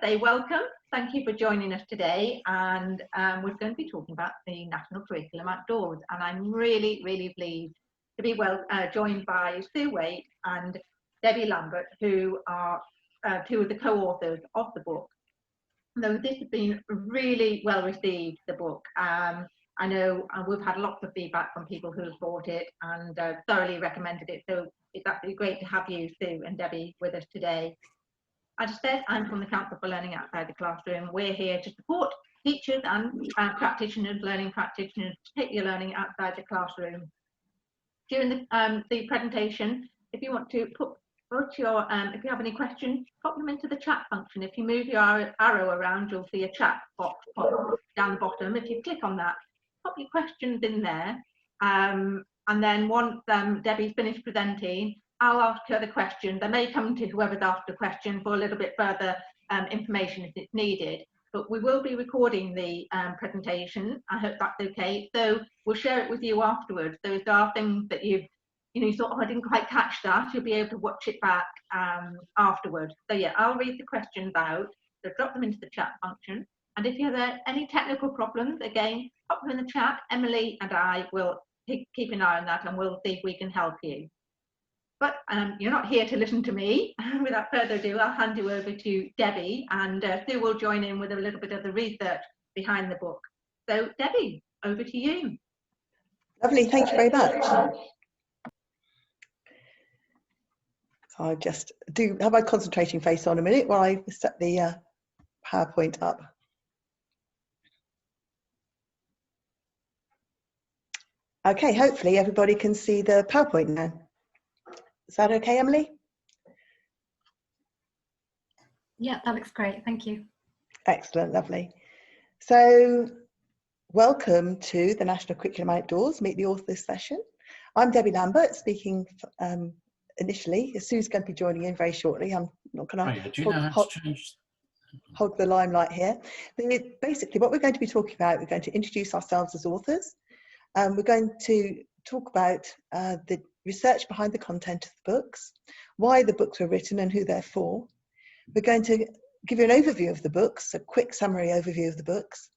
Say welcome. Thank you for joining us today, and we're going to be talking about the National Curriculum Outdoors, and I'm really pleased to be joined by Sue Waite and Debbie Lambert, who are two of the co-authors of the book. Though this has been really well received, the book. I know we've had lots of feedback from people who have bought it and thoroughly recommended it, so it's absolutely great to have you, Sue and Debbie, with us today. As I said, I'm from the Council for Learning Outside the Classroom. We're here to support teachers and practitioners, learning practitioners, to take your learning outside the classroom. During the presentation, if you want to if you have any questions, pop them into the chat function. If you move your arrow around, you'll see a chat box pop down the bottom. If you click on that, pop your questions in there. And then once Debbie's finished presenting, I'll ask her the question. They may come to whoever's asked the question for a little bit further information if it's needed. But we will be recording the presentation. I hope that's okay. So we'll share it with you afterwards. So if there are things that you thought, oh, I didn't quite catch that, you'll be able to watch it back afterwards. So yeah, I'll read the questions out. So drop them into the chat function. And if you have any technical problems, again, pop them in the chat. Emily and I will keep an eye on that, and we'll see if we can help you. But you're not here to listen to me. Without further ado, I'll hand you over to Debbie, and Sue will join in with a little bit of the research behind the book. So Debbie, over to you. Lovely, thank you very much. So I'll just have my concentrating face on a minute while I set the PowerPoint up. Okay, hopefully everybody can see the PowerPoint now. Is that okay, Emily? Yeah, that looks great. Thank you. Excellent, lovely. So, welcome to the National Curriculum Outdoors Meet the Authors session. I'm Debbie Lambert, speaking initially. Sue's going to be joining in very shortly. I'm not going to hog the limelight here. But basically, what we're going to be talking about, we're going to introduce ourselves as authors. We're going to talk about the research behind the content of the books, why the books were written and who they're for. We're going to give you an overview of the books, a quick summary overview of the books,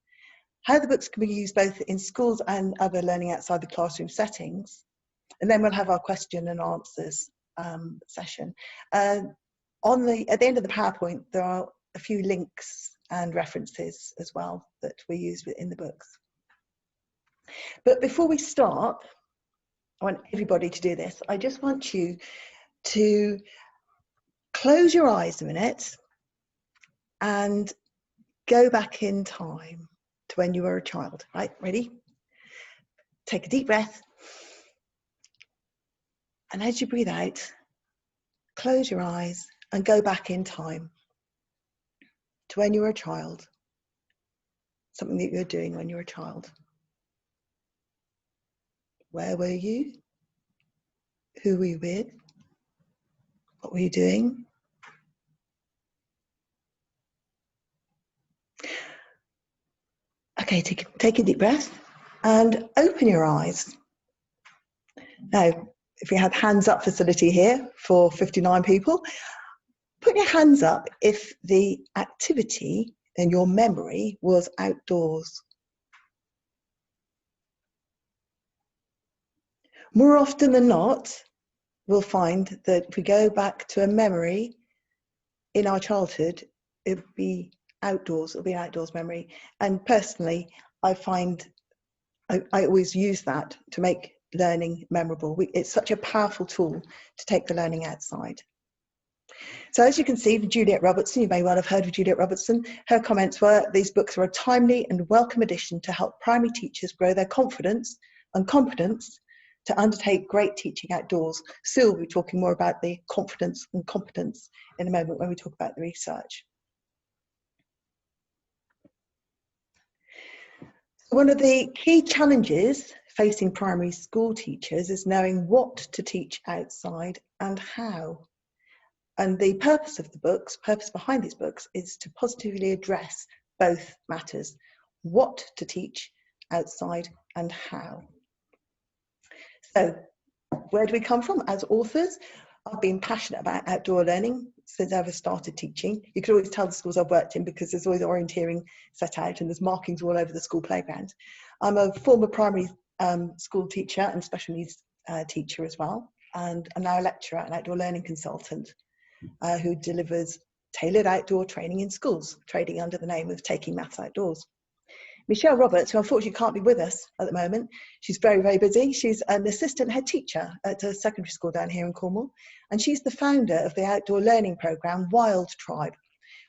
how the books can be used both in schools and other learning outside the classroom settings, and then we'll have our question and answers session. At the end of the PowerPoint, there are a few links and references as well that we use in the books. But before we start, I want everybody to do this. I just want you to close your eyes a minute and go back in time to when you were a child. Right, ready? Take a deep breath. And as you breathe out, close your eyes and go back in time to when you were a child. Something that you were doing when you were a child. Where were you? Who were you with? What were you doing? Okay, take a deep breath and open your eyes. Now, if we had hands up facility here for 59 people, put your hands up if the activity in your memory was outdoors. More often than not, we'll find that if we go back to a memory in our childhood, it would be outdoors, it'll be an outdoors memory. And personally, I find I always use that to make learning memorable. It's such a powerful tool to take the learning outside. So as you can see, Juliet Robertson, you may well have heard of Juliet Robertson, her comments were, these books are a timely and welcome addition to help primary teachers grow their confidence and competence to undertake great teaching outdoors. Sue will be talking more about the confidence and competence in a moment when we talk about the research. One of the key challenges facing primary school teachers is knowing what to teach outside and how. And the purpose of the books, purpose behind these books, is to positively address both matters, what to teach outside and how. So where do we come from as authors? I've been passionate about outdoor learning since I ever started teaching. You could always tell the schools I've worked in because there's always orienteering set out and there's markings all over the school playground. I'm a former primary school teacher and special needs teacher as well, and I'm now a lecturer and outdoor learning consultant who delivers tailored outdoor training in schools, trading under the name of Taking Maths Outdoors. Michelle Roberts, who unfortunately can't be with us at the moment, she's very, very busy. She's an assistant head teacher at a secondary school down here in Cornwall, and she's the founder of the outdoor learning programme Wild Tribe,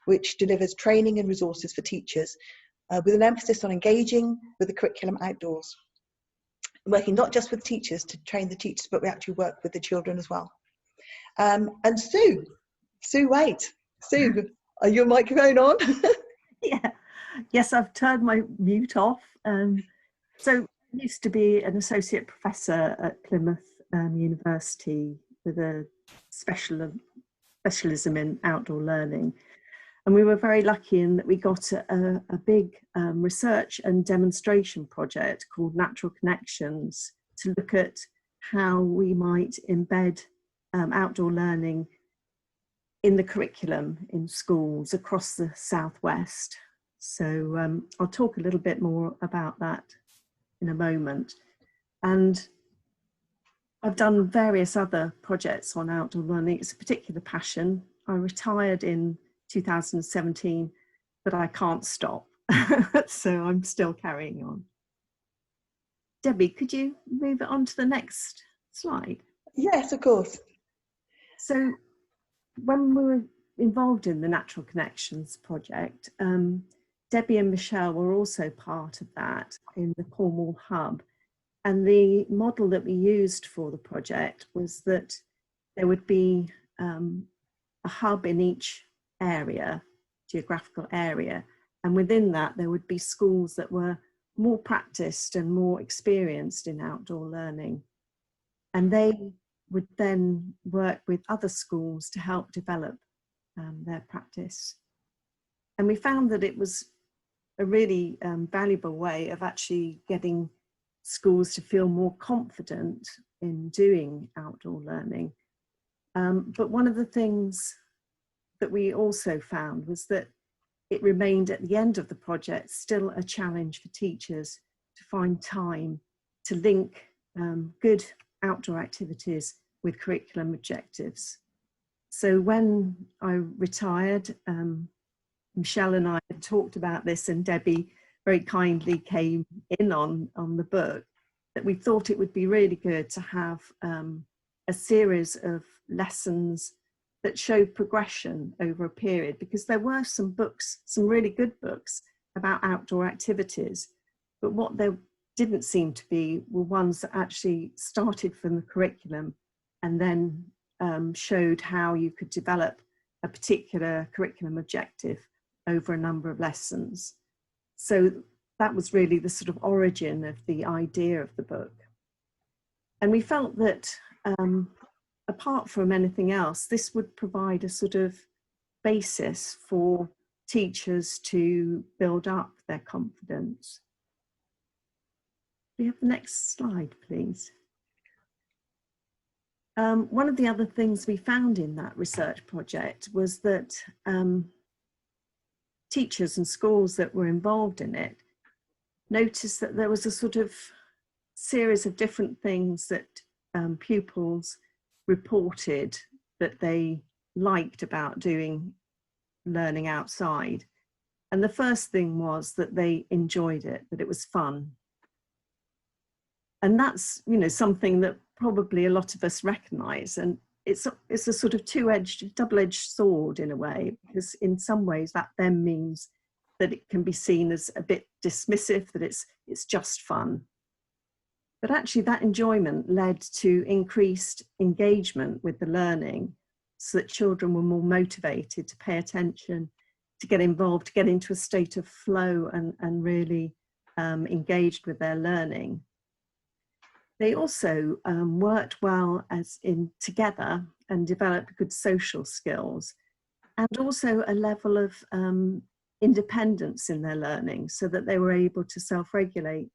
which delivers training and resources for teachers with an emphasis on engaging with the curriculum outdoors. Working not just with teachers to train the teachers, but we actually work with the children as well. And Sue Waite. Sue, are your microphone on? Yeah. Yes, I've turned my mute off. So I used to be an associate professor at Plymouth University with a specialism in outdoor learning. And we were very lucky in that we got a big research and demonstration project called Natural Connections to look at how we might embed outdoor learning in the curriculum in schools across the Southwest. So I'll talk a little bit more about that in a moment. And I've done various other projects on outdoor learning. It's a particular passion. I retired in 2017, but I can't stop. So I'm still carrying on. Debbie, could you move it on to the next slide? Yes, of course. So when we were involved in the Natural Connections project, Debbie and Michelle were also part of that in the Cornwall hub. And the model that we used for the project was that there would be a hub in each area, geographical area. And within that, there would be schools that were more practiced and more experienced in outdoor learning. And they would then work with other schools to help develop their practice. And we found that it was a really valuable way of actually getting schools to feel more confident in doing outdoor learning. But one of the things that we also found was that it remained at the end of the project still a challenge for teachers to find time to link good outdoor activities with curriculum objectives. So when I retired, Michelle and I had talked about this, and Debbie very kindly came in on the book, that we thought it would be really good to have a series of lessons that showed progression over a period, because there were some books, some really good books about outdoor activities, but what there didn't seem to be were ones that actually started from the curriculum and then showed how you could develop a particular curriculum objective over a number of lessons. So that was really the sort of origin of the idea of the book. And we felt that apart from anything else, this would provide a sort of basis for teachers to build up their confidence. We have the next slide, please. One of the other things we found in that research project was that teachers and schools that were involved in it noticed that there was a sort of series of different things that pupils reported that they liked about doing learning outside. And the first thing was that they enjoyed it, that it was fun. And that's, you know, something that probably a lot of us recognise, and it's a sort of double-edged sword in a way, because in some ways that then means that it can be seen as a bit dismissive, that it's just fun. But actually that enjoyment led to increased engagement with the learning, so that children were more motivated to pay attention, to get involved, to get into a state of flow and really engaged with their learning. They also worked well together and developed good social skills, and also a level of independence in their learning, so that they were able to self-regulate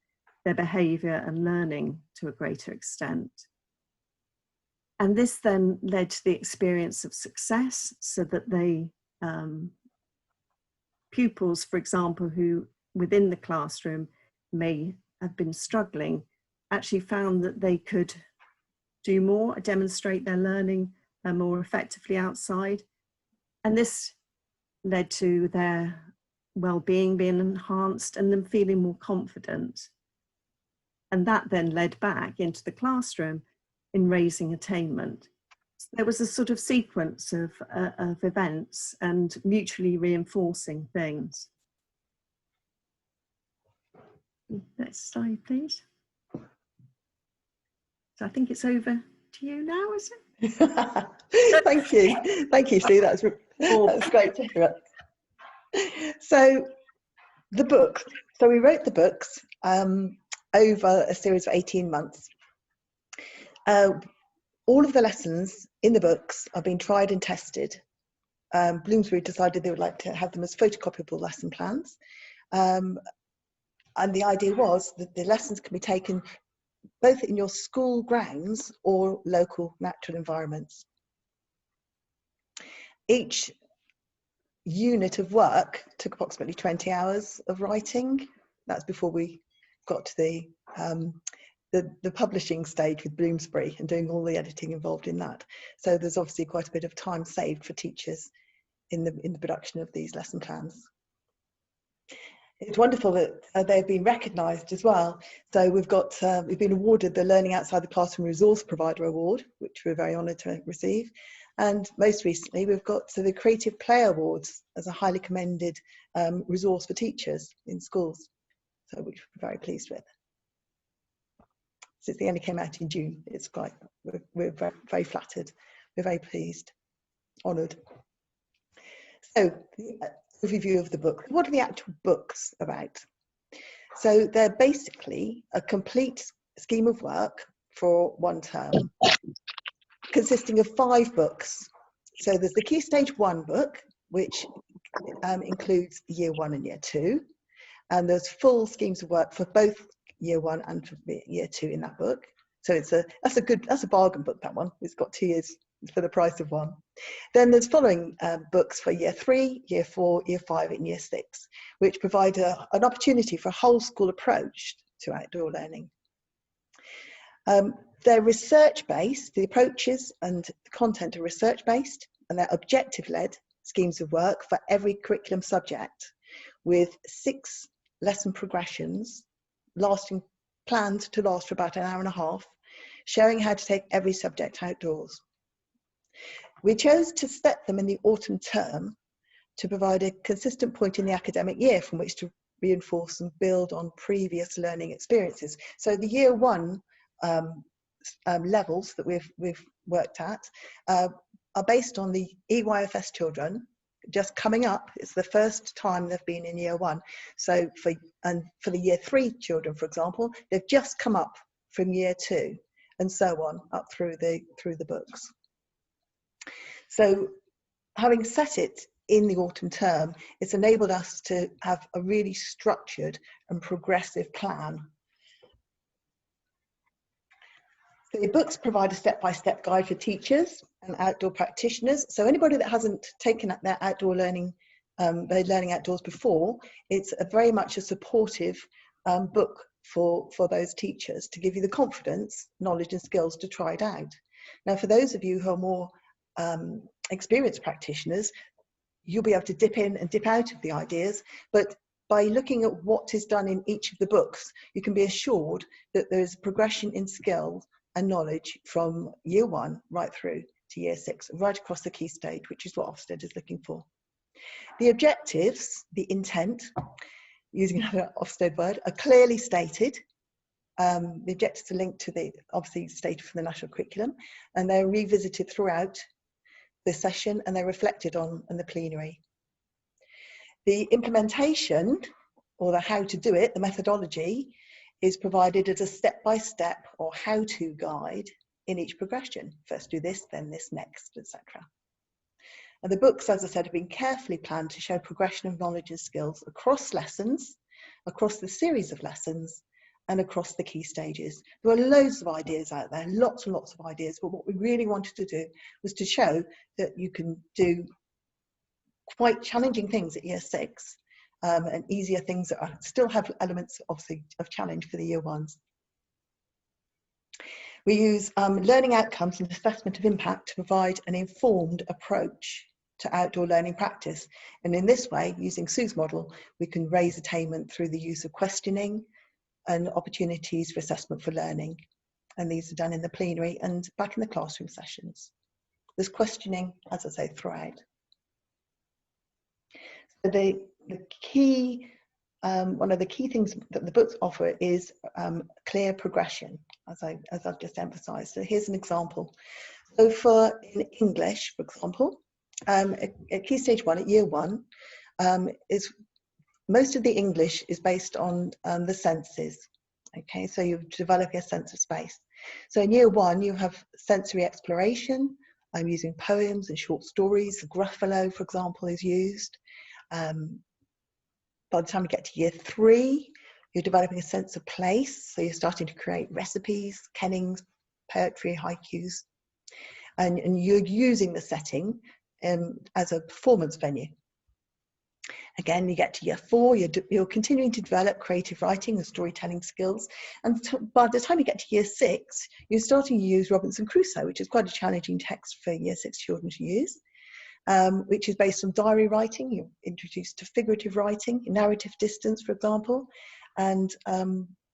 their behaviour and learning to a greater extent. And this then led to the experience of success, so that they, pupils, for example, who within the classroom may have been struggling, actually found that they could do more, demonstrate their learning more effectively outside. And this led to their well-being being enhanced and them feeling more confident. And that then led back into the classroom in raising attainment. So there was a sort of sequence of events and mutually reinforcing things. Next slide, please. So I think it's over to you now, is it? Thank you, Sue. That's great to hear it. So the book. So we wrote the books over a series of 18 months. All of the lessons in the books are being tried and tested. Bloomsbury decided they would like to have them as photocopyable lesson plans. And the idea was that the lessons can be taken both in your school grounds or local natural environments. Each unit of work took approximately 20 hours of writing. That's before we got to the publishing stage with Bloomsbury and doing all the editing involved in that. So there's obviously quite a bit of time saved for teachers in the production of these lesson plans. It's wonderful that they've been recognised as well. So we've been awarded the Learning Outside the Classroom Resource Provider Award, which we're very honoured to receive. And most recently, we've got the Creative Play Awards as a highly commended resource for teachers in schools, so which we're very pleased with. Since they only came out in June, it's quite, we're very, very flattered. We're very pleased, honoured. So, overview of the book. What are the actual books about? So they're basically a complete scheme of work for one term, consisting of 5 books. So there's the Key Stage 1 book, which includes Year 1 and Year 2, and there's full schemes of work for both Year 1 and for Year 2 in that book. So that's a bargain book, that one. It's got 2 years for the price of one. Then there's following books for Year 3, Year 4, Year 5 and Year 6, which provide an opportunity for a whole school approach to outdoor learning. They're research-based, the approaches and the content are research-based, and they're objective-led schemes of work for every curriculum subject, with 6 lesson progressions planned to last for about an hour and a half, showing how to take every subject outdoors. We chose to set them in the autumn term to provide a consistent point in the academic year from which to reinforce and build on previous learning experiences. So the Year 1 levels that we've worked at are based on the EYFS children just coming up. It's the first time they've been in Year 1. So for the Year 3 children, for example, they've just come up from Year 2, and so on up through the books. So having set it in the autumn term, it's enabled us to have a really structured and progressive plan. The books provide a step-by-step guide for teachers and outdoor practitioners. So anybody that hasn't taken up their outdoor learning, their learning outdoors before, it's very much a supportive book for those teachers to give you the confidence, knowledge and skills to try it out. Now, for those of you who are more experienced practitioners, you'll be able to dip in and dip out of the ideas, but by looking at what is done in each of the books, you can be assured that there's progression in skill and knowledge from Year 1 right through to Year 6, right across the key stage, which is what Ofsted is looking for. The objectives, the intent, using another Ofsted word, are clearly stated. The objectives are linked to the, obviously stated from the national curriculum, and they're revisited throughout the session and they're reflected on in the plenary. The implementation, or the how to do it, the methodology, is provided as a step-by-step or how-to guide in each progression. First do this, then this next, etc. And the books, as I said, have been carefully planned to show progression of knowledge and skills across lessons, across the series of lessons, and across the key stages. There are loads of ideas out there, lots and lots of ideas, but what we really wanted to do was to show that you can do quite challenging things at year 6 and easier things that still have elements obviously of challenge for the year 1s. We use learning outcomes and assessment of impact to provide an informed approach to outdoor learning practice. And in this way, using Sue's model, we can raise attainment through the use of questioning and opportunities for assessment for learning. And these are done in the plenary and back in the classroom sessions. There's questioning, as I say, throughout. So the key, one of the key things that the books offer is clear progression, as I've just emphasised. So here's an example. So for in English, for example, at Key Stage 1, at year 1, is most of the English is based on the senses. Okay, so you're developing a sense of space. So in year 1, you have sensory exploration. I'm using poems and short stories. Gruffalo, for example, is used. By the time you get to year 3, you're developing a sense of place. So you're starting to create recipes, kennings, poetry, haikus. And you're using the setting as a performance venue. Again, you get to year 4, you're continuing to develop creative writing and storytelling skills. And by the time you get to year 6, you're starting to use Robertson Crusoe, which is quite a challenging text for year 6 children to use, which is based on diary writing. You're introduced to figurative writing, narrative distance, for example. And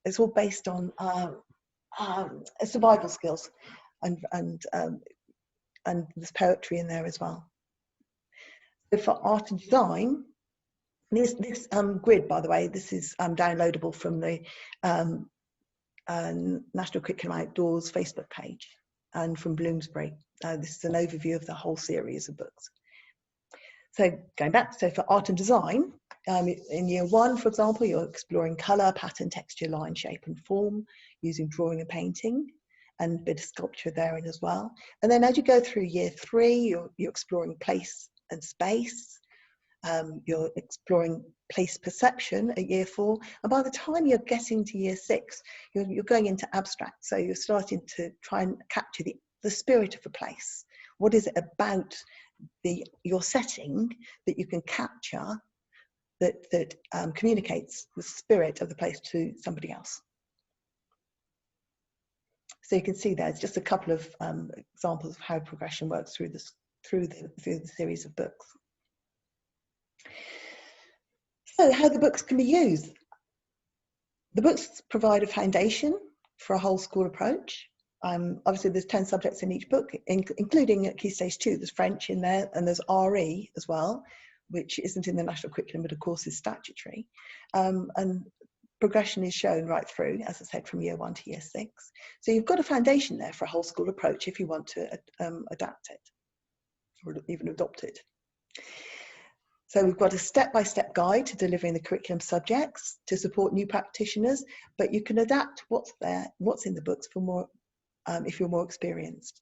it's all based on survival skills. And there's poetry in there as well. So for art and design, this grid, by the way, this is downloadable from the National Curriculum Outdoors Facebook page and from Bloomsbury. This is an overview of the whole series of books. So going back, so for art and design, in year 1, for example, you're exploring colour, pattern, texture, line, shape and form, using drawing and painting, and a bit of sculpture therein as well. And then as you go through year 3, you're exploring place and space. You're exploring place perception at year 4, and by the time you're getting to year 6, you're going into abstract. So you're starting to try and capture the spirit of a place. What is it about your setting that you can capture that communicates the spirit of the place to somebody else? So you can see there's just a couple of examples of how progression works through the series of books. So how the books can be used. The books provide a foundation for a whole school approach. Obviously there's 10 subjects in each book, including at Key Stage 2, there's French in there, and there's RE as well, which isn't in the national curriculum, but of course is statutory. And progression is shown right through, as I said, from year 1 to year 6. So you've got a foundation there for a whole school approach if you want to adapt it, or even adopt it. So we've got a step-by-step guide to delivering the curriculum subjects to support new practitioners, but you can adapt what's there, what's in the books for more, if you're more experienced.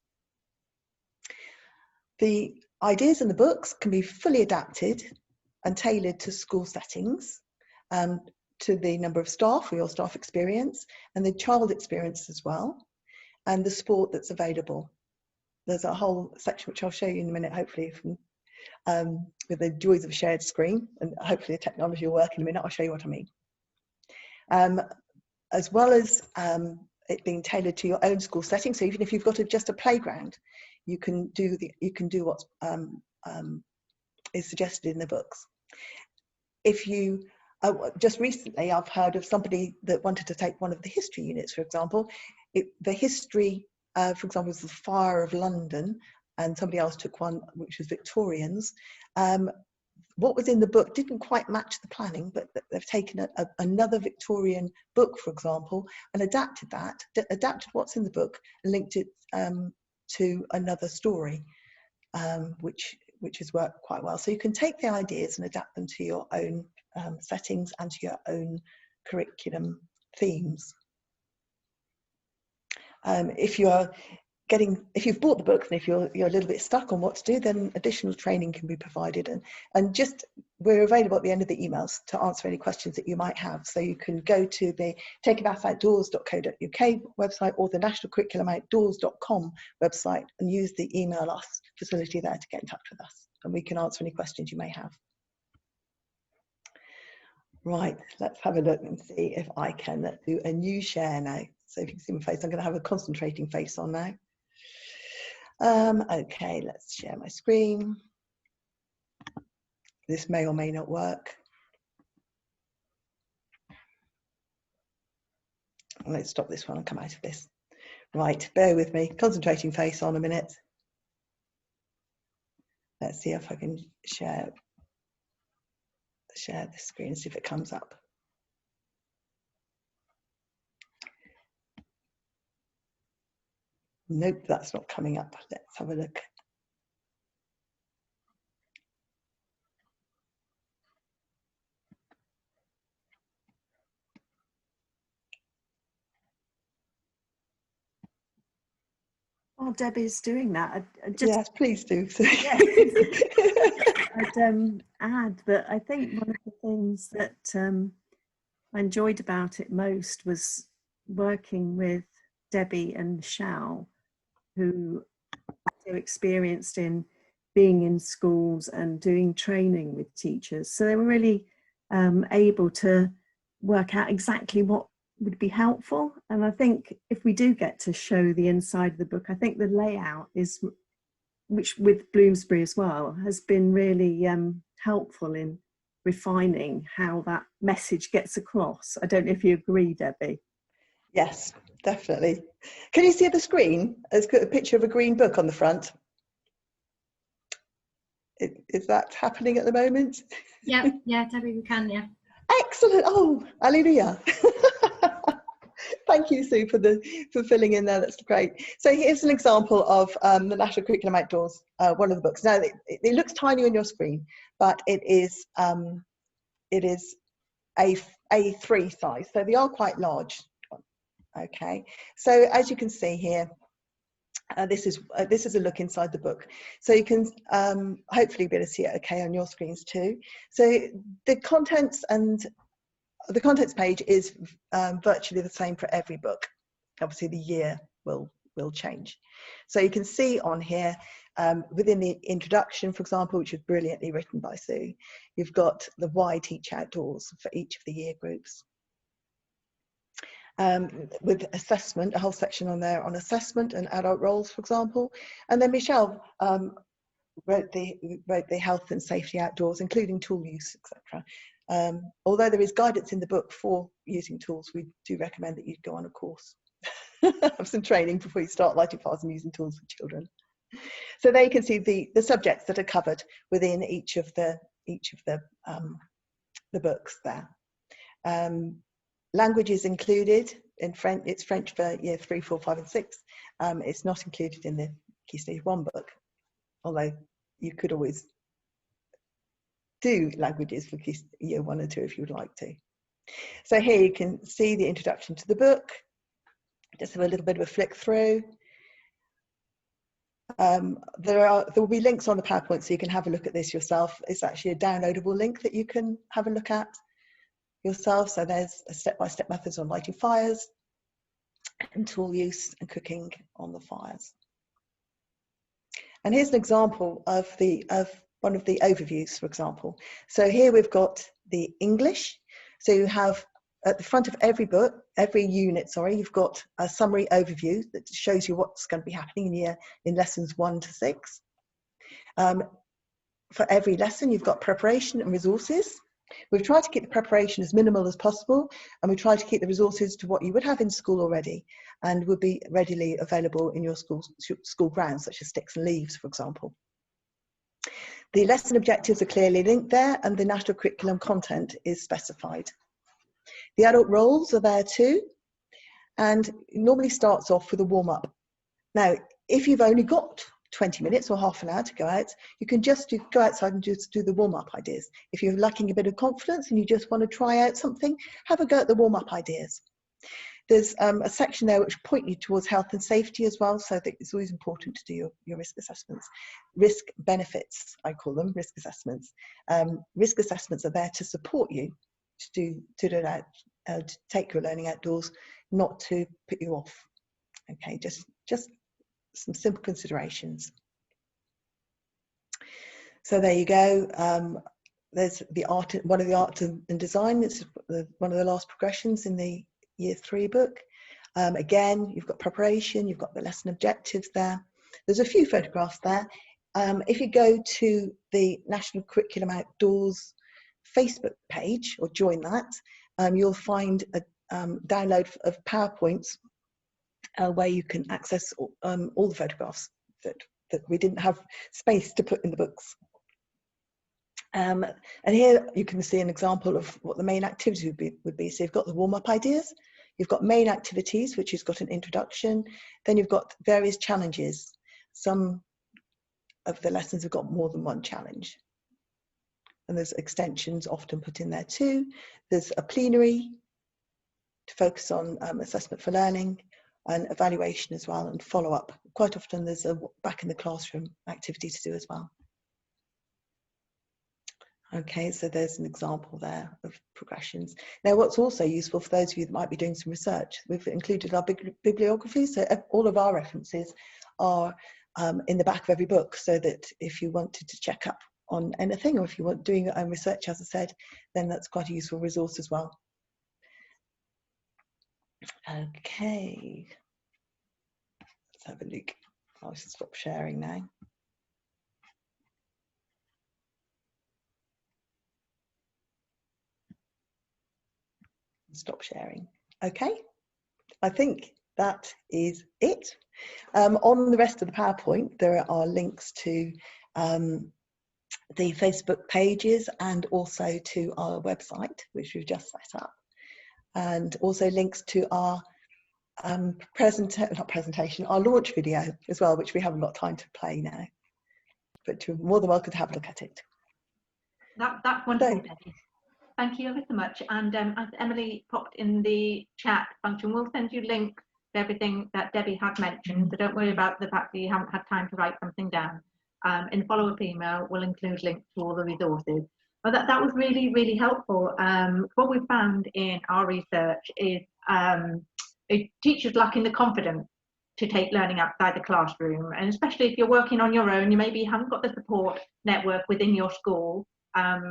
The ideas in the books can be fully adapted and tailored to school settings, to the number of staff or your staff experience, and the child experience as well, and the sport that's available. There's a whole section which I'll show you in a minute, hopefully, from with the joys of a shared screen, and hopefully the technology will work in a minute. I'll show you what I mean. As well as it being tailored to your own school setting. So even if you've got just a playground, you can do what is suggested in the books. If you just recently, I've heard of somebody that wanted to take one of the history units, for example. The history, for example, was the Fire of London, and somebody else took one which was Victorians. What was in the book didn't quite match the planning, but they've taken another Victorian book, for example, and adapted what's in the book and linked it to another story, which has worked quite well. So you can take the ideas and adapt them to your own settings and to your own curriculum themes. If you're if you've bought the books and if you're a little bit stuck on what to do, then additional training can be provided, and just we're available at the end of the emails to answer any questions that you might have. So you can go to the takeitbackoutdoors.co.uk website or the nationalcurriculumoutdoors.com website and use the email us facility there to get in touch with us, and we can answer any questions you may have. Right, let's have a look and see if I can do a new share now. So if you can see my face, I'm going to have a concentrating face on now. Okay, let's share my screen. This may or may not work. Let's stop this one and come out of this. Right, bear with me. Concentrating face on a minute. Let's see if I can share the screen and see if it comes up. Nope, that's not coming up. Let's have a look. While Debbie's doing that, Yes, please do. Yes, I'd add that I think one of the things that I enjoyed about it most was working with Debbie and Michelle, who are so experienced in being in schools and doing training with teachers. So they were really able to work out exactly what would be helpful. And I think if we do get to show the inside of the book, I think the layout is, which with Bloomsbury as well, has been really helpful in refining how that message gets across. I don't know if you agree, Debbie. Yes, definitely. Can you see the screen? It's got a picture of a green book on the front. Is that happening at the moment? Yeah, Debbie, we can, yeah. Excellent. Oh, hallelujah. Thank you, Sue, for filling in there. That's great. So here's an example of the National Curriculum Outdoors, one of the books. Now, it looks tiny on your screen, but it is A3 size, so they are quite large. Okay, so as you can see here, this is a look inside the book. So you can hopefully be able to see it okay on your screens too. So the contents page is virtually the same for every book. Obviously the year will change. So you can see on here within the introduction, for example, which is brilliantly written by Sue, you've got the why teach outdoors for each of the year groups. With assessment, a whole section on there on assessment and adult roles, for example. And then Michelle wrote the health and safety outdoors, including tool use, etc. Although there is guidance in the book for using tools, we do recommend that you go on a course, have some training before you start lighting fires and using tools with children. So there you can see the subjects that are covered within each of the books there. Language is included in French. It's French for year 3, 4, 5, and 6. It's not included in the Key Stage 1 book, although you could always do languages for year 1 and 2 if you would like to. So here you can see the introduction to the book. Just have a little bit of a flick through. There will be links on the PowerPoint so you can have a look at this yourself. It's actually a downloadable link that you can have a look at yourself. So there's a step-by-step methods on lighting fires and tool use and cooking on the fires. And here's an example of one of the overviews, for example. So here we've got the English. So you have at the front of every book, every unit, sorry, you've got a summary overview that shows you what's going to be happening in lessons 1 to 6. For every lesson, you've got preparation and resources. We've tried to keep the preparation as minimal as possible, and we try to keep the resources to what you would have in school already and would be readily available in your school grounds, such as sticks and leaves, for example. The lesson objectives are clearly linked there, and the national curriculum content is specified. The adult roles are there too, and it normally starts off with a warm-up. Now, if you've only got 20 minutes or half an hour to go out, you can just go outside and just do the warm-up ideas. If you're lacking a bit of confidence and you just want to try out something, have a go at the warm-up ideas. there's a section there which point you towards health and safety as well, so that it's always important to do your risk assessments. Risk benefits, I call them, risk assessments. Risk assessments are there to support you to take your learning outdoors, not to put you off. Okay, just some simple considerations. So there you go. There's one of the art and design. It's one of the last progressions in the Year 3 book. Again, you've got preparation, you've got the lesson objectives there. There's a few photographs there. If you go to the National Curriculum Outdoors Facebook page or join that, you'll find a download of PowerPoints where you can access all the photographs that we didn't have space to put in the books. And here you can see an example of what the main activity would be. So you've got the warm-up ideas, you've got main activities, which has got an introduction, then you've got various challenges. Some of the lessons have got more than one challenge. And there's extensions often put in there too. There's a plenary to focus on assessment for learning and evaluation as well, and follow-up. Quite often there's a back in the classroom activity to do as well. Okay, so there's an example there of progressions. Now, what's also useful for those of you that might be doing some research, we've included our bibliography, so all of our references are in the back of every book, so that if you wanted to check up on anything, or if you want doing your own research, as I said, then that's quite a useful resource as well. Okay, let's have a look. I should stop sharing now. Stop sharing. Okay, I think that is it. On the rest of the PowerPoint, there are links to the Facebook pages and also to our website, which we've just set up, and also links to our our launch video as well, which we haven't got time to play now, but you're more than welcome to have a look at it. That's wonderful, Debbie. Thank you ever so much. And as Emily popped in the chat function, we'll send you links to everything that Debbie had mentioned. So don't worry about the fact that you haven't had time to write something down. In the follow-up email, we'll include links to all the resources. Well, that was really, really helpful. What we found in our research is teachers lacking the confidence to take learning outside the classroom. And especially if you're working on your own, you maybe haven't got the support network within your school.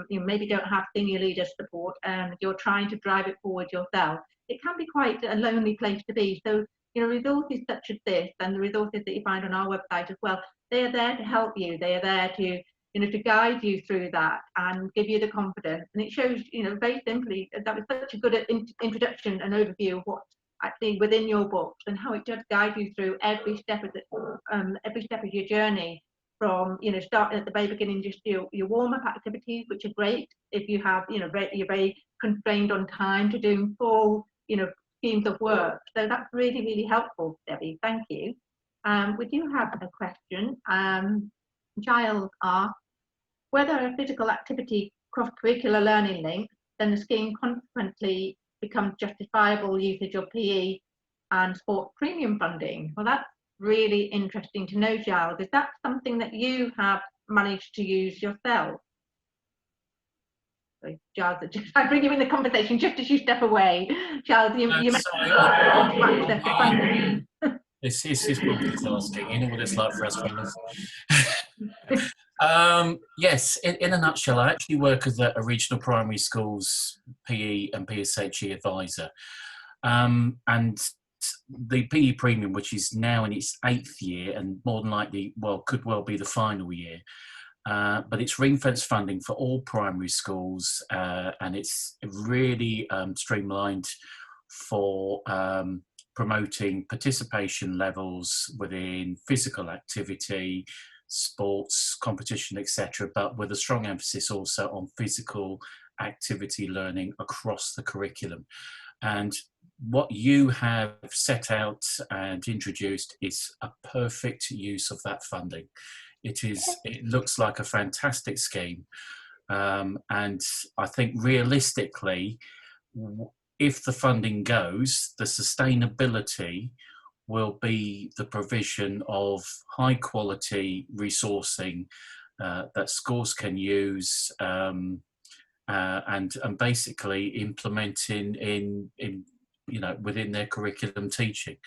You maybe don't have senior leader support and you're trying to drive it forward yourself. It can be quite a lonely place to be. So, resources such as this and the resources that you find on our website as well, they are there to help you. They are there to, to guide you through that and give you the confidence. And it shows, very simply, that was such a good introduction and overview of what's actually within your books and how it does guide you through every step of your journey. From start at the very beginning, just your warm-up activities, which are great if you have you're very constrained on time to doing full schemes of work. So that's really, really helpful, Debbie. Thank you. We do have a question. Giles asks whether a physical activity cross-curricular learning links, then the scheme consequently becomes justifiable usage of PE and sport premium funding. Well, that's really interesting to know, Giles. Is that something that you have managed to use yourself? So, Giles, I bring you in the conversation just as you step away. Giles, you mentioned access to funding. This is multitasking. You know what it's like for us fellas. Yes, in a nutshell, I actually work as a regional primary schools PE and PSHE advisor. And the PE premium, which is now in its 8th year and more than likely, could well be the final year, but it's ring-fence funding for all primary schools, and it's really streamlined for promoting participation levels within physical activity, sports, competition, etc., but with a strong emphasis also on physical activity learning across the curriculum. And what you have set out and introduced is a perfect use of that funding. It looks like a fantastic scheme. And I think realistically, if the funding goes, the sustainability will be the provision of high quality resourcing that schools can use and basically implementing in within their curriculum teaching.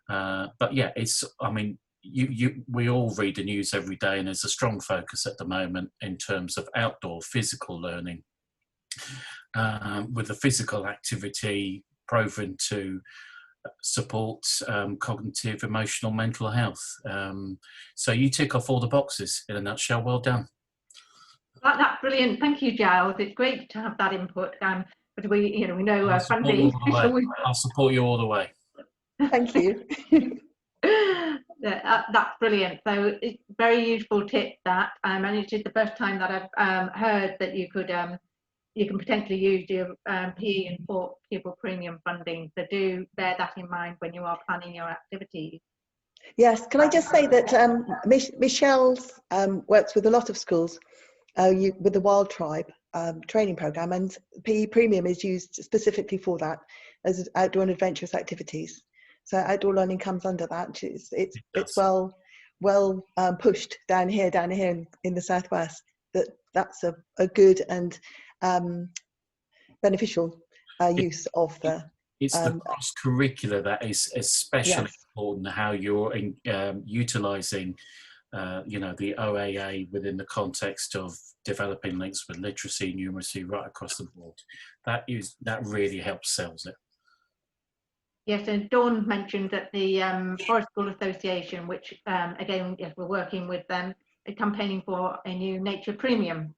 But yeah, I mean, we all read the news every day, and there's a strong focus at the moment in terms of outdoor physical learning, with the physical activity proven to support cognitive, emotional, mental health. So you tick off all the boxes in a nutshell. Well done. That's brilliant. Thank you, Giles. It's great to have that input. But we know funding. I'll support you all the way. Thank you. That's brilliant. So it's a very useful tip that, and it is the first time that I've heard that you can potentially use your PE and pupil premium funding. So do bear that in mind when you are planning your activities. Yes, can I just say that Michelle works with a lot of schools with the Wild Tribe training programme, and PE Premium is used specifically for that as outdoor and adventurous activities. So outdoor learning comes under that. It's well pushed down here in the Southwest. That's a good and beneficial use of the. It's the cross-curricular that is especially important, how you're utilising the OAA within the context of developing links with literacy, numeracy right across the board. That really helps sells it. Yes, and Dawn mentioned that the Forest School Association, which again, yes, we're working with them, campaigning for a new nature premium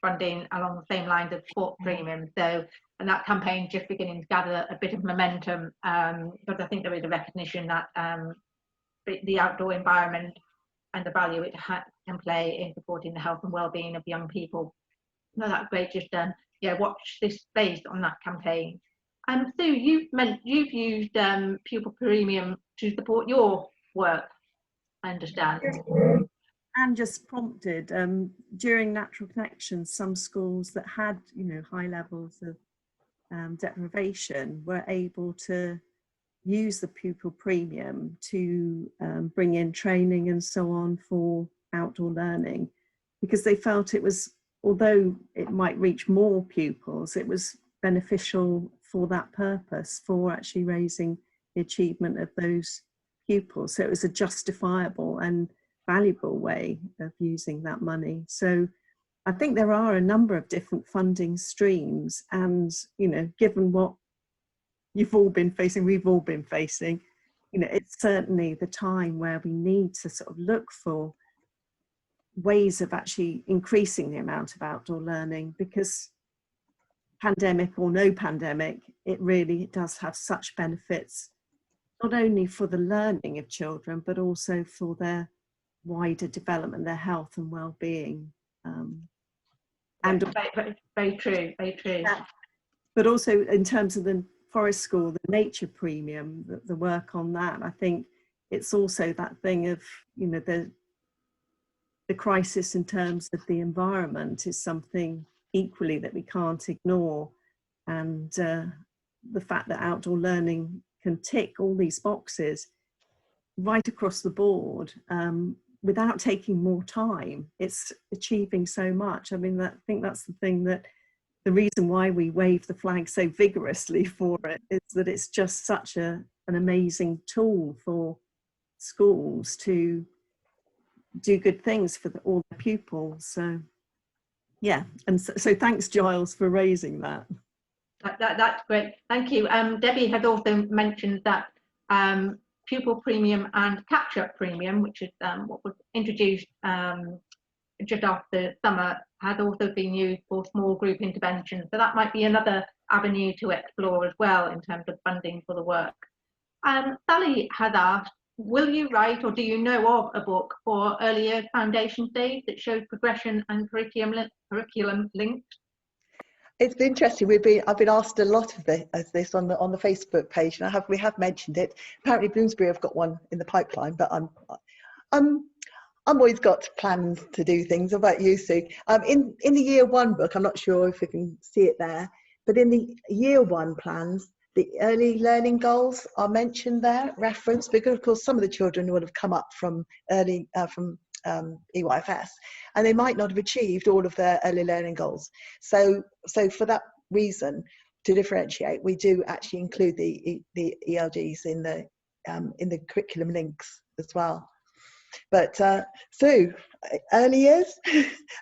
funding along the same lines as sport premium. So, and that campaign just beginning to gather a bit of momentum, but I think there is a recognition that the outdoor environment and the value it can play in supporting the health and well-being of young people. No, that's great. Just watch this space on that campaign. Sue, you've used pupil premium to support your work, I understand. And just prompted during Natural Connections, some schools that had high levels of deprivation were able to use the pupil premium to bring in training and so on for outdoor learning, because they felt it was, although it might reach more pupils, it was beneficial for that purpose, for actually raising the achievement of those pupils. So it was a justifiable and valuable way of using that money. So I think there are a number of different funding streams, and given what we've all been facing, it's certainly the time where we need to sort of look for ways of actually increasing the amount of outdoor learning, because pandemic or no pandemic, it really does have such benefits, not only for the learning of children, but also for their wider development, their health and well-being. And very true, very true. But also in terms of the Forest School, the nature premium, the work on that, I think it's also that thing of, the crisis in terms of the environment is something equally that we can't ignore. And the fact that outdoor learning can tick all these boxes right across the board without taking more time, it's achieving so much. I mean, I think that's the thing, that the reason why we wave the flag so vigorously for it is that it's just such an amazing tool for schools to do good things for all the pupils. So yeah, and so thanks, Giles, for raising that. That's great, thank you. Debbie had also mentioned that pupil premium and catch-up premium, which is what was introduced just after summer, has also been used for small group interventions. So that might be another avenue to explore as well in terms of funding for the work. Sally has asked, will you write, or do you know of a book for earlier foundation stage that shows progression and curriculum linked? It's been interesting. I've been asked a lot of this on the Facebook page, and we have mentioned it. Apparently, Bloomsbury have got one in the pipeline, but I'm always got plans to do things. What about you, Sue? In the year one book, I'm not sure if you can see it there. But in the year one plans, the early learning goals are mentioned there, referenced, because of course some of the children would have come up from EYFS, and they might not have achieved all of their early learning goals. So for that reason, to differentiate, we do actually include the ELGs in the curriculum links as well. But Sue, early years,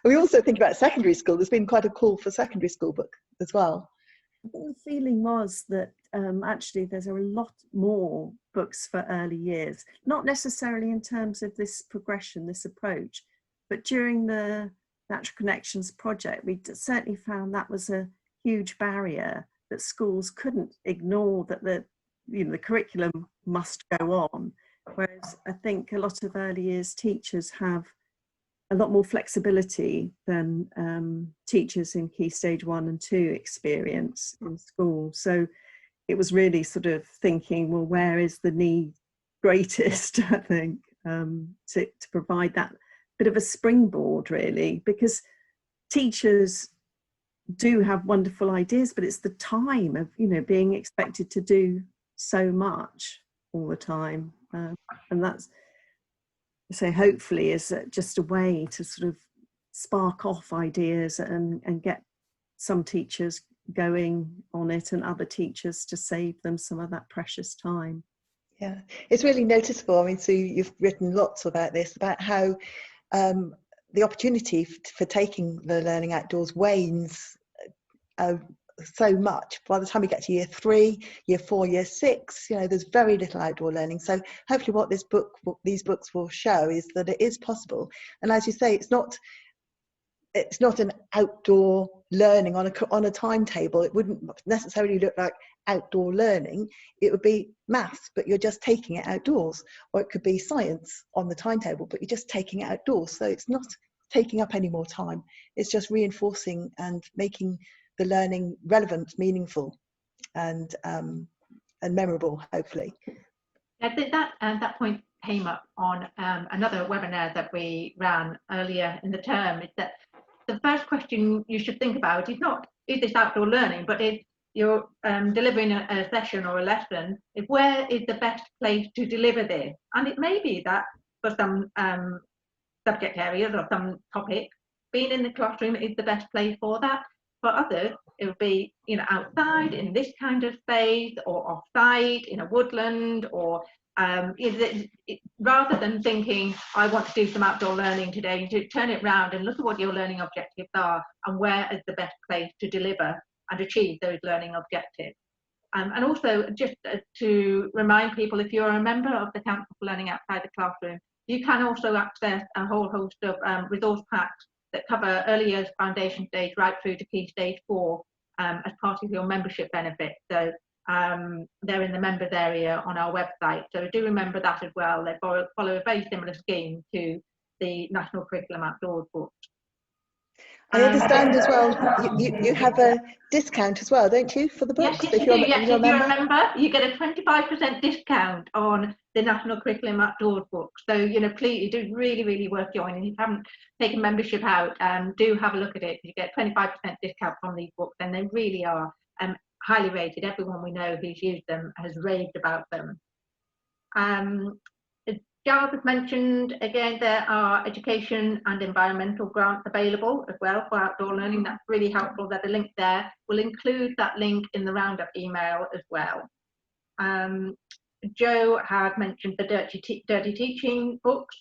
we also think about secondary school. There's been quite a call for secondary school book as well. I think the feeling was that actually there's a lot more books for early years, not necessarily in terms of this progression, this approach, but during the Natural Connections project, we certainly found that was a huge barrier, that schools couldn't ignore that the curriculum must go on. Whereas I think a lot of early years teachers have a lot more flexibility than teachers in Key Stage 1 and 2 experience in school. So it was really sort of thinking, well, where is the need greatest, I think, to provide that bit of a springboard, really, because teachers do have wonderful ideas, but it's the time of, being expected to do so much all the time. And that's, so hopefully is just a way to sort of spark off ideas and get some teachers going on it and other teachers to save them some of that precious time. Yeah, it's really noticeable. I mean, Sue, you've written lots about this, about how the opportunity for taking the learning outdoors wanes so much. By the time we get to year 3, year 4, year 6, there's very little outdoor learning. So hopefully what these books will show is that it is possible. And as you say, it's not an outdoor learning on a timetable. It wouldn't necessarily look like outdoor learning. It would be maths, but you're just taking it outdoors. Or it could be science on the timetable, but you're just taking it outdoors. So it's not taking up any more time. It's just reinforcing and making the learning relevant, meaningful, and memorable, hopefully. I think that point came up on another webinar that we ran earlier in the term, is that the first question you should think about is not, is this outdoor learning, but if you're delivering a session or a lesson, where is the best place to deliver this? And it may be that for some subject areas or some topic, being in the classroom is the best place for that. For others, it would be outside in this kind of space, or off-site in a woodland, or rather than thinking I want to do some outdoor learning today, to turn it around and look at what your learning objectives are and where is the best place to deliver and achieve those learning objectives. And also just to remind people, if you're a member of the Council for Learning Outside the Classroom, you can also access a whole host of resource packs that cover early years foundation stage right through to Key Stage 4 as part of your membership benefit. So they're in the members area on our website. So do remember that as well. They follow a very similar scheme to the National Curriculum Outdoors books. I understand as well, you have a discount as well, don't you, for the book? Yes, you do. Yes, if you're a member, you get a 25% discount on the National Curriculum Outdoors book. So, please, it is really, really worth joining. If you haven't taken membership out, do have a look at it. You get 25% discount from these books, and they really are highly rated. Everyone we know who's used them has raved about them. Giles has mentioned, again, there are education and environmental grants available as well for outdoor learning. That's really helpful. There's a link there. We'll include that link in the roundup email as well. Joe had mentioned the Dirty Teaching books,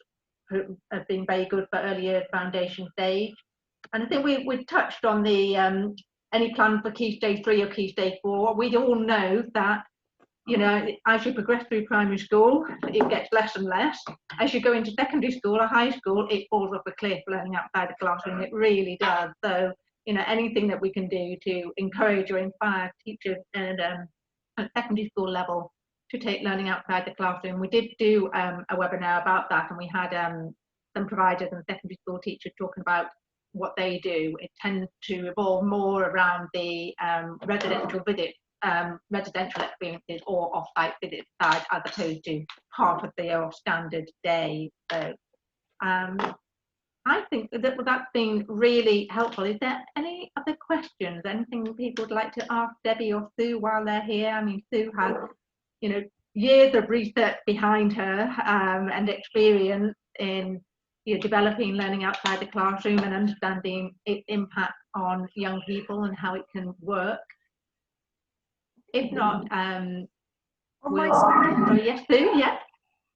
who have been very good for early years foundation stage. And I think we touched on the any plan for Key Stage 3 or Key Stage 4. We all know that as you progress through primary school, it gets less and less. As you go into secondary school or high school, it falls off a cliff, learning outside the classroom. It really does. So, anything that we can do to encourage or inspire teachers at secondary school level to take learning outside the classroom. We did do a webinar about that, and we had some providers and secondary school teachers talking about what they do. It tends to evolve more around the residential visits, residential experiences or off-site visit side, as opposed to part of the standard day. So I think that that's been really helpful. Is there any other questions? Anything people would like to ask Debbie or Sue while they're here? I mean, Sue has, you know, years of research behind her and experience in developing learning outside the classroom and understanding its impact on young people and how it can work. If not, yes, Sue, yes.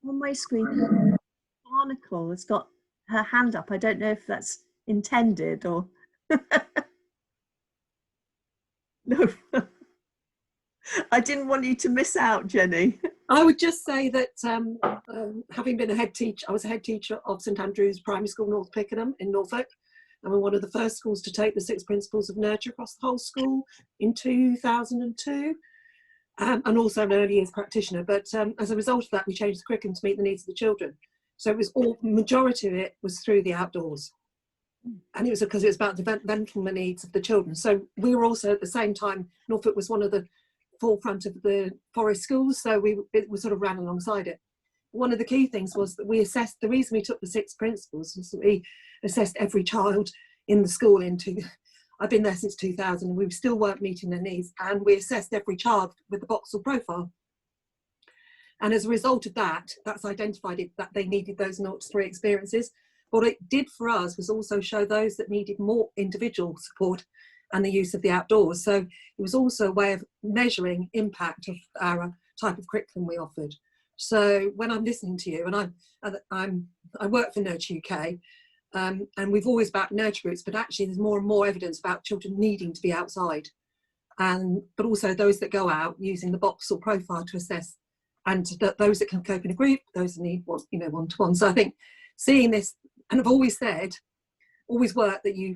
On my screen, Barnacle has got her hand up. I don't know if that's intended or no. I didn't want you to miss out, Jenny. I would just say that having been a head teacher, I was a head teacher of St Andrew's Primary School, North Pickenham in Norfolk, and we're one of the first schools to take the 6 principles of nurture across the whole school in 2002, and also an early years practitioner. But as a result of that, we changed the curriculum to meet the needs of the children. So it was majority of it was through the outdoors. And it was because it was about the developmental needs of the children. So we were also at the same time, Norfolk was one of the forefront of the forest schools, so we sort of ran alongside it. One of the key things was that we assessed, the reason we took the 6 principles was that we assessed every child in the school I've been there since 2000 and we still weren't meeting their needs, and we assessed every child with the Boxall profile. And as a result of that, that's identified that they needed those 0 to 3 experiences. What it did for us was also show those that needed more individual support and the use of the outdoors. So it was also a way of measuring impact of our type of curriculum we offered. So when I'm listening to you, and I work for Nurture UK, and we've always backed nurture groups, but actually there's more and more evidence about children needing to be outside, but also those that go out using the Boxall profile to assess, and those that can cope in a group, those that need one-to-one. So I think seeing this, and I've always worked that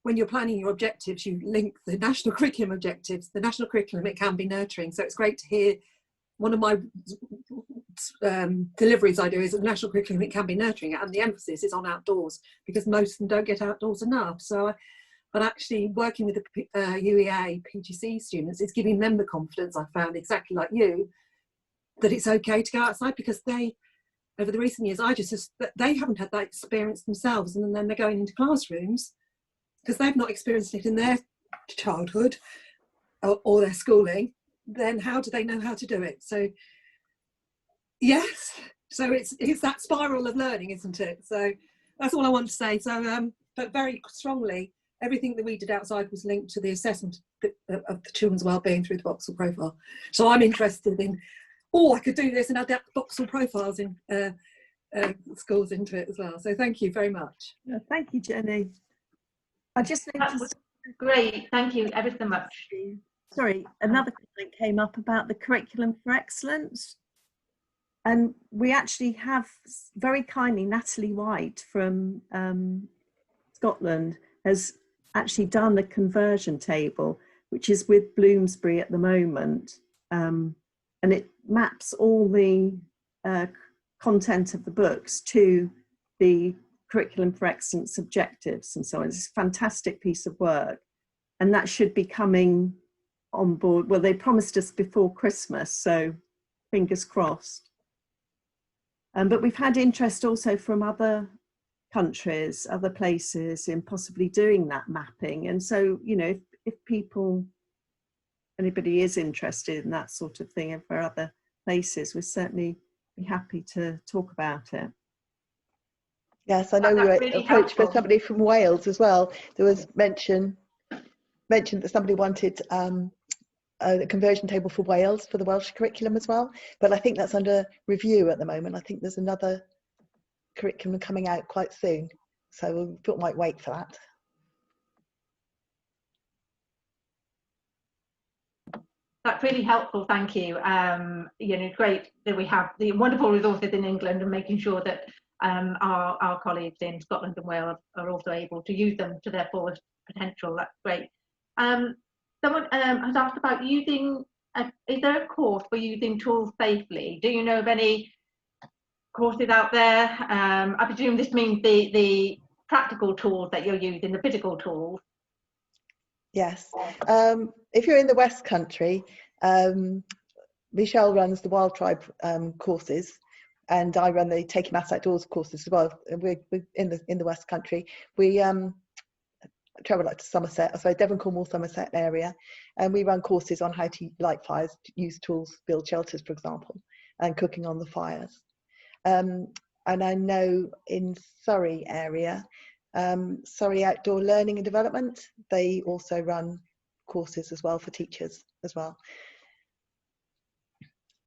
when you're planning your objectives, you link the national curriculum objectives. The national curriculum, it can be nurturing. So it's great to hear one of my deliveries I do is the national curriculum, it can be nurturing, and the emphasis is on outdoors because most of them don't get outdoors enough. So, but actually working with the UEA, PGC students, it's giving them the confidence, I found, exactly like you, that it's okay to go outside, because they, over the recent years, they haven't had that experience themselves, and then they're going into classrooms because they've not experienced it in their childhood or their schooling. Then how do they know how to do it? So yes, so it's that spiral of learning, isn't it? So that's all I want to say. So but very strongly, everything that we did outside was linked to the assessment of the children's wellbeing through the Boxall profile. So I'm interested in, I could do this and add that Boxall profiles in schools into it as well. So thank you very much. Thank you, Jenny. I just That was great. Thank you ever so much. Sorry, another comment came up about the curriculum for excellence. And we actually have, very kindly, Natalie White from Scotland has actually done a conversion table, which is with Bloomsbury at the moment. And it maps all the content of the books to the curriculum for excellence objectives and so on. It's a fantastic piece of work. And that should be coming on board. Well, they promised us before Christmas, so fingers crossed. But we've had interest also from other countries, other places, in possibly doing that mapping. And so, if anybody is interested in that sort of thing for other places, we'd certainly be happy to talk about it. Yes, I know we were really approached for somebody from Wales as well. There was mentioned that somebody wanted a conversion table for Wales for the Welsh curriculum as well, but I think that's under review at the moment. I think there's another curriculum coming out quite soon, so we thought we might wait for that. That's really helpful, thank you. Great that we have the wonderful resources in England, and making sure that our colleagues in Scotland and Wales are also able to use them to their fullest potential. That's great. Someone has asked about using, is there a course for using tools safely? Do you know of any courses out there? I presume this means the practical tools that you're using, the physical tools. Yes. If you're in the West Country, Michelle runs the Wild Tribe courses, and I run the Taking Maths Outdoors courses as well. We're in the West Country. We travel like to Somerset, so Devon, Cornwall, Somerset area, and we run courses on how to light fires, use tools, build shelters, for example, and cooking on the fires. And I know in Surrey area, Surrey Outdoor Learning and Development, they also run courses as well for teachers as well.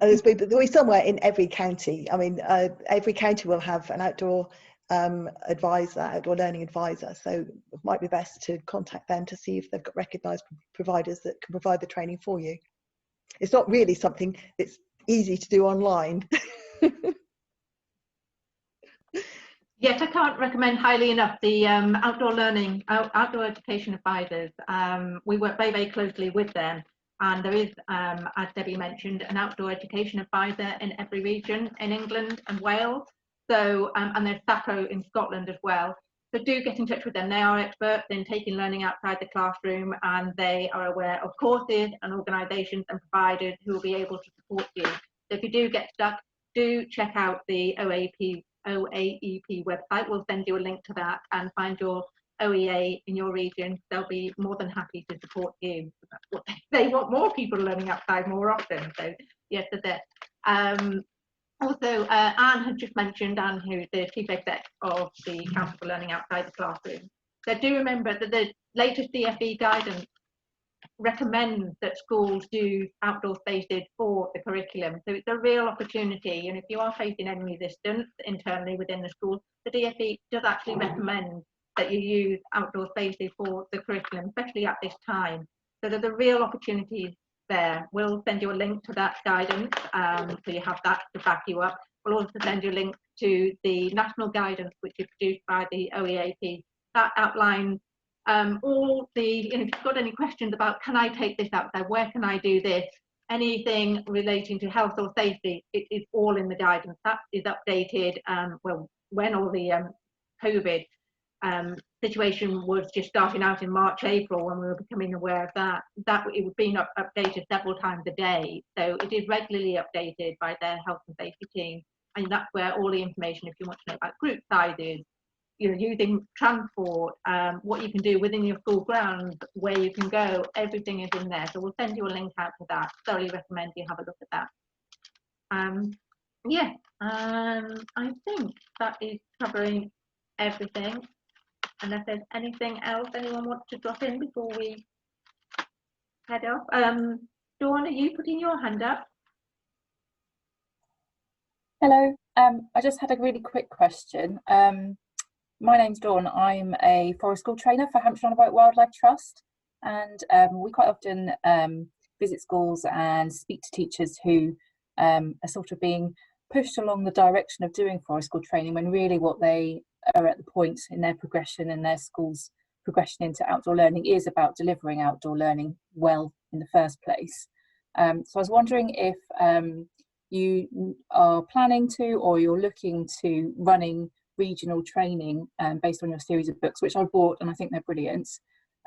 And there's somewhere in every county. I mean, every county will have an outdoor advisor, outdoor learning advisor. So it might be best to contact them to see if they've got recognised providers that can provide the training for you. It's not really something that's easy to do online. Yes, I can't recommend highly enough the outdoor learning, outdoor education advisors. We work very, very closely with them. And there is, as Debbie mentioned, an outdoor education advisor in every region in England and Wales. So, and there's SACO in Scotland as well. So do get in touch with them. They are experts in taking learning outside the classroom, and they are aware of courses and organisations and providers who will be able to support you. So if you do get stuck, do check out the OAEP website. We'll send you a link to that, and find your OEA in your region. They'll be more than happy to support you. That's what they want, more people learning outside more often. So yes, that's it. Also, Anne had just mentioned, Anne, who's the Chief Exec of the Council for Learning Outside the Classroom. So do remember that the latest DFE guidance recommends that schools do outdoor spaces for the curriculum. So it's a real opportunity, and if you are facing any resistance internally within the school, the DFE does actually recommend that you use outdoor spaces for the curriculum, especially at this time. So there's a real opportunity there. We'll send you a link to that guidance, so you have that to back you up. We'll also send you a link to the national guidance, which is produced by the OEAP. That outlines all the, if you've got any questions about, can I take this outside, where can I do this, anything relating to health or safety, it is all in the guidance. That is updated, well, when all the COVID situation was just starting out in March, April, when we were becoming aware of that it was being updated several times a day. So it is regularly updated by their health and safety team, and that's where all the information, if you want to know about group sizes, using transport, what you can do within your school grounds, where you can go, everything is in there. So we'll send you a link out to that. Thoroughly recommend you have a look at that. Yeah, I think that is covering everything. Unless there's anything else anyone wants to drop in before we head off. Dawn, are you putting your hand up? Hello, I just had a really quick question. My name's Dawn. I'm a forest school trainer for Hampshire on a Boat Wildlife Trust, and we quite often visit schools and speak to teachers who are sort of being pushed along the direction of doing forest school training, when really what they are at the point in their progression and their school's progression into outdoor learning is about delivering outdoor learning well in the first place. So I was wondering if you are planning to, or you're looking to running regional training based on your series of books, which I bought and I think they're brilliant.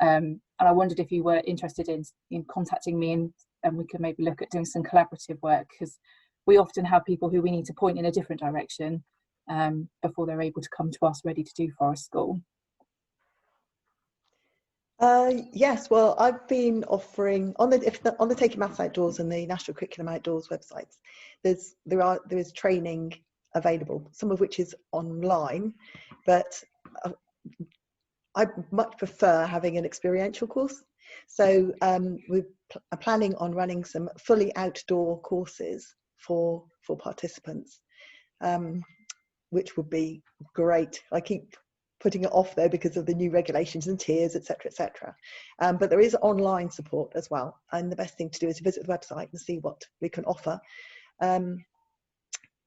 And I wondered if you were interested in contacting me, and we could maybe look at doing some collaborative work, because we often have people who we need to point in a different direction before they're able to come to us ready to do forest school. Yes, well, I've been offering on the Taking Maths Outdoors and the National Curriculum Outdoors websites. There is training available, some of which is online, but I much prefer having an experiential course. So we're planning on running some fully outdoor courses for participants, which would be great. I keep putting it off though because of the new regulations and tiers, etc., etc. But there is online support as well, and the best thing to do is to visit the website and see what we can offer.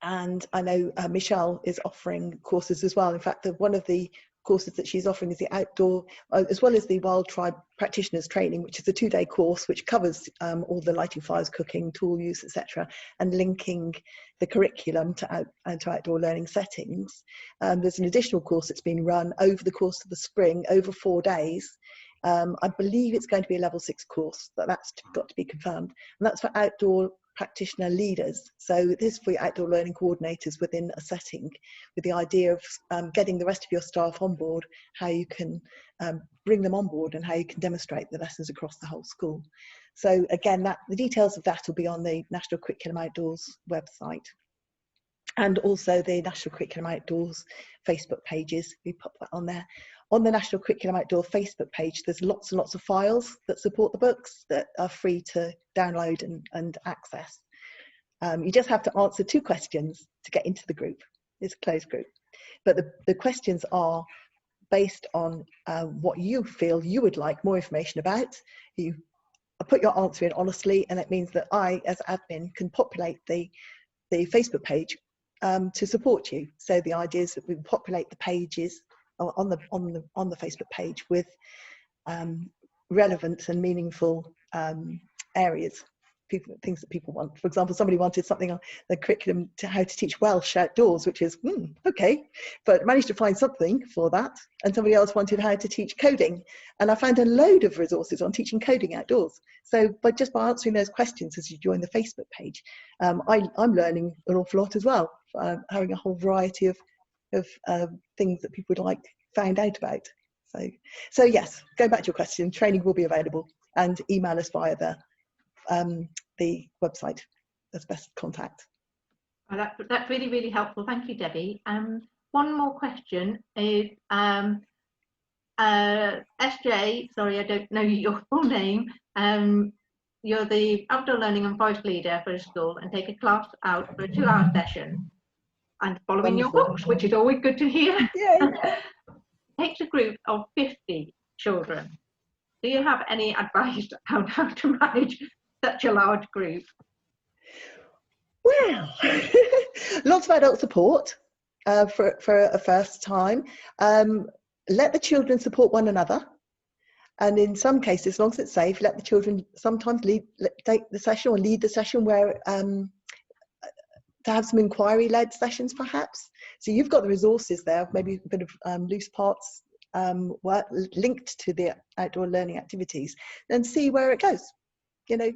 And I know Michelle is offering courses as well. In fact, one of the courses that she's offering is the outdoor, as well as the Wild Tribe Practitioners Training, which is a 2-day course which covers all the lighting fires, cooking, tool use, etc., and linking the curriculum to outdoor learning settings. There's an additional course that's been run over the course of the spring, over 4 days, I believe it's going to be a level 6 course, but that's got to be confirmed. And that's for outdoor practitioner leaders. So this is for your outdoor learning coordinators within a setting, with the idea of getting the rest of your staff on board, how you can bring them on board and how you can demonstrate the lessons across the whole school. So again, the details of that will be on the National Curriculum Outdoors website. And also the National Curriculum Outdoors Facebook pages. We pop that on there. On the National Curriculum Outdoor Facebook page, there's lots and lots of files that support the books that are free to download and access. You just have to answer 2 questions to get into the group. It's a closed group. But the questions are based on what you feel you would like more information about. You put your answer in honestly, and it means that I, as admin, can populate the Facebook page to support you. So the idea is that we populate the pages on the Facebook page with relevant and meaningful areas, things that people want. For example, somebody wanted something on the curriculum to how to teach Welsh outdoors, which is okay, but managed to find something for that. And somebody else wanted how to teach coding, and I found a load of resources on teaching coding outdoors. So just by answering those questions as you join the Facebook page, I'm learning an awful lot as well, having a whole variety of things that people would like found out about. So yes, going back to your question, training will be available, and email us via the website as best contact. Oh, that's really, really helpful. Thank you, Debbie. One more question is SJ, sorry, I don't know your full name. You're the outdoor learning and voice leader for a school and take a class out for a 2-hour session and following your books, which is always good to hear. Yay. Takes a group of 50 children. Do you have any advice on how to manage such a large group? Well, lots of adult support for a first time. Let the children support one another. And in some cases, as long as it's safe, let the children sometimes take the session or lead the session where to have some inquiry-led sessions perhaps. So you've got the resources there, maybe a bit of loose parts work linked to the outdoor learning activities, and see where it goes. You know,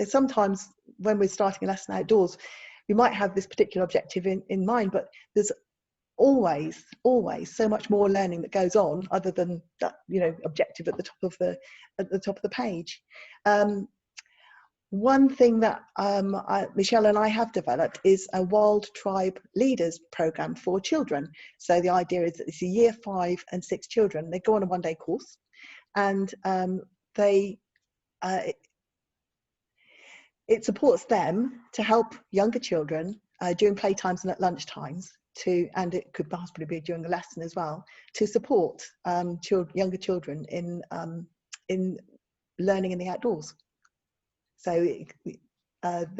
sometimes when we're starting a lesson outdoors, we might have this particular objective in mind, but there's always so much more learning that goes on other than that, you know, objective at the top of the page. One thing that Michelle and I have developed is a Wild Tribe Leaders program for children. So the idea is that it's a year 5 and 6 children. They go on a 1-day course, and it supports them to help younger children during playtimes and at lunchtimes, and it could possibly be during the lesson as well, to support younger children in learning in the outdoors. So the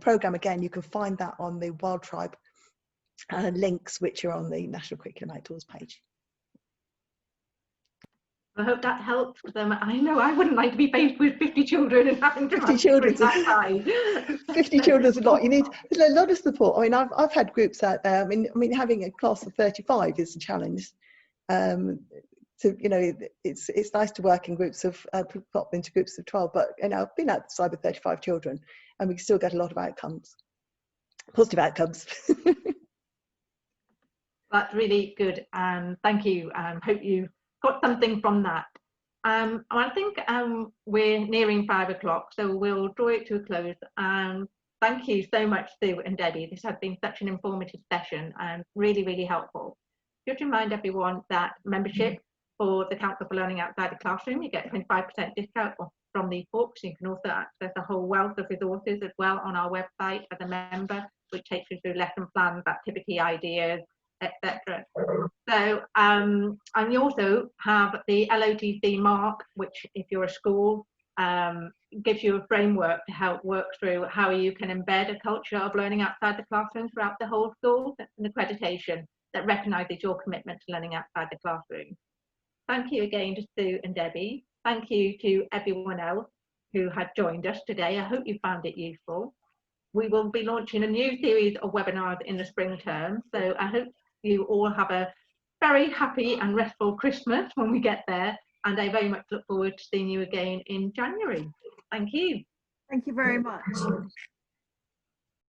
programme, again, you can find that on the Wild Tribe links, which are on the National Curriculum Outdoors page. I hope that helps, because I know I wouldn't like to be faced with 50 children and having to 50 children. that size. 50 children is a lot. You need a lot of support. I mean, I've had groups out there. I mean, having a class of 35 is a challenge. So, you know, it's nice to work in groups of pop into groups of 12, but you know, I've been outside with 35 children, and we still get a lot of outcomes, positive outcomes. That's really good, and thank you. Hope you got something from that. I think we're nearing 5 o'clock, so we'll draw it to a close. Thank you so much, Sue and Debbie. This has been such an informative session and really, really helpful. Just remind everyone that membership for the Council for Learning Outside the Classroom, you get 25% discount from these books. You can also access a whole wealth of resources as well on our website as a member, which takes you through lesson plans, activity ideas, etc. So, and you also have the LOTC mark, which if you're a school, gives you a framework to help work through how you can embed a culture of learning outside the classroom throughout the whole school. That's an accreditation that recognises your commitment to learning outside the classroom. Thank you again to Sue and Debbie. Thank you to everyone else who had joined us today. I hope you found it useful. We will be launching a new series of webinars in the spring term, so I hope you all have a very happy and restful Christmas when we get there, and I very much look forward to seeing you again in January. Thank you. Thank you very much.